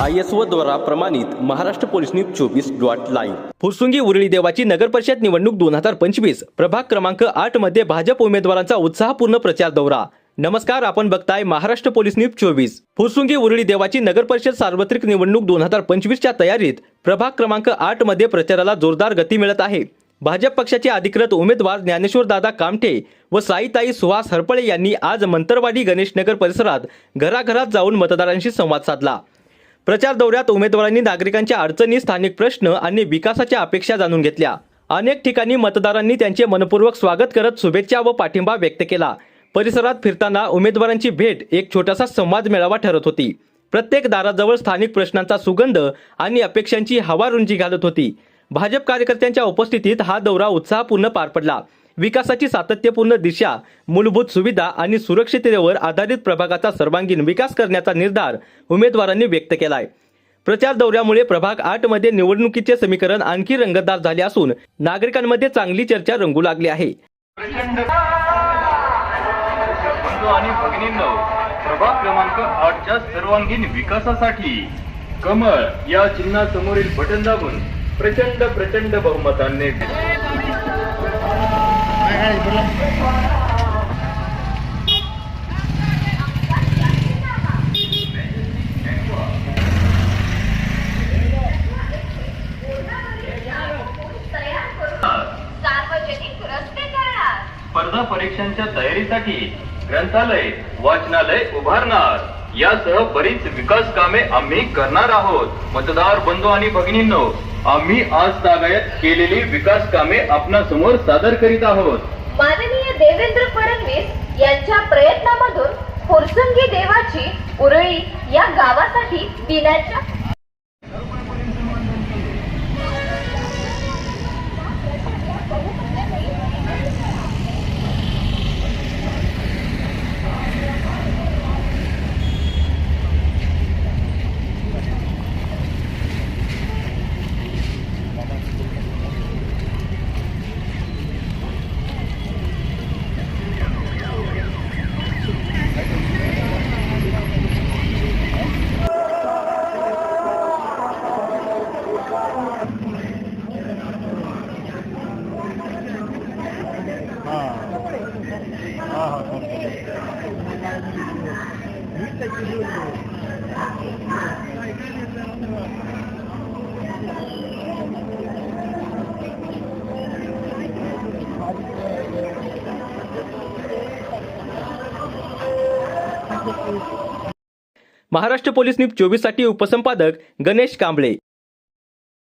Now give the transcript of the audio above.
ISO द्वारा प्रमाणित Maharashtra police news 24.live। Fursungi Urali Devachi नगर परिषद निवडणूक 2025 प्रभाग क्रमांक 8 मध्ये भाजप उमेदवारांचा उत्साहपूर्ण प्रचार दौरा। नमस्कार, आपण बघताय महाराष्ट्र पोलीस न्यूज 24। फुरसुंगी उरळी देवाची नगर परिषद सार्वत्रिक निवडणूक 2025 च्या तयारीत प्रभाग क्रमांक 8 मध्ये प्रचाराला जोरदार गती मिळत आहे। भाजप पक्षाचे अधिकृत उमेदवार ज्ञानेश्वर दादा कामठे व साईताई सुहास हरपळे यांनी आज मंतरवाडी गणेश नगर परिसरात घराघरात जाऊन मतदारांशी संवाद साधला। प्रचार दौऱ्यात उमेदवारांनी नागरिकांच्या अडचणी, स्थानिक प्रश्न आणि विकासाच्या अपेक्षा जाणून घेतल्या। अनेक ठिकाणी मतदारांनी त्यांचे मनपूर्वक स्वागत करत शुभेच्छा व पाठिंबा व्यक्त केला। परिसरात फिरताना उमेदवारांची भेट एक छोटासा संवाद मेळावा ठरत होती। प्रत्येक दाराजवळ स्थानिक प्रश्नांचा सुगंध आणि अपेक्षांची हवा रुंजी घालत होती। भाजप कार्यकर्त्यांच्या उपस्थितीत हा दौरा उत्साहपूर्ण पार पडला। विकासाची सातत्यपूर्ण दिशा, मूलभूत सुविधा आणि सुरक्षिततेवर आधारित प्रभागाचा सर्वांगीण विकास करण्याचा निर्धार उमेदवारांनी व्यक्त केलाय। प्रचार दौऱ्यामुळे प्रभाग 8 मध्ये निवडणुकीचे समीकरण आणखी रंगतदार झाले असून नागरिकांमध्ये चांगली चर्चा रंगू लागली आहे। आणि भगिनींनो, प्रभाग क्रमांक 8 च्या सर्वांगीण विकासासाठी कमळ या चिन्हासमोरील बटन दाबून प्रचंड बहुमताने स्पर्धा परीक्षांच्या तयारीसाठी ग्रंथालय, वाचनालय उभारणार यासह बरीच विकास कामे आम्ही करणार आहोत। मतदार बंधू आणि भगिनींनो, आम्ही आज तागायत केलेली विकास कामे आपणा समोर सादर करीत आहोत। माननीय देवेंद्र फडणवीस यांच्या प्रयत्नामधून फुरसुंगी देवाची उरळी या गावासाठी दिनाच्या महाराष्ट्र पोलीस न्यूज 24 साठी उपसंपादक गणेश कांबळे।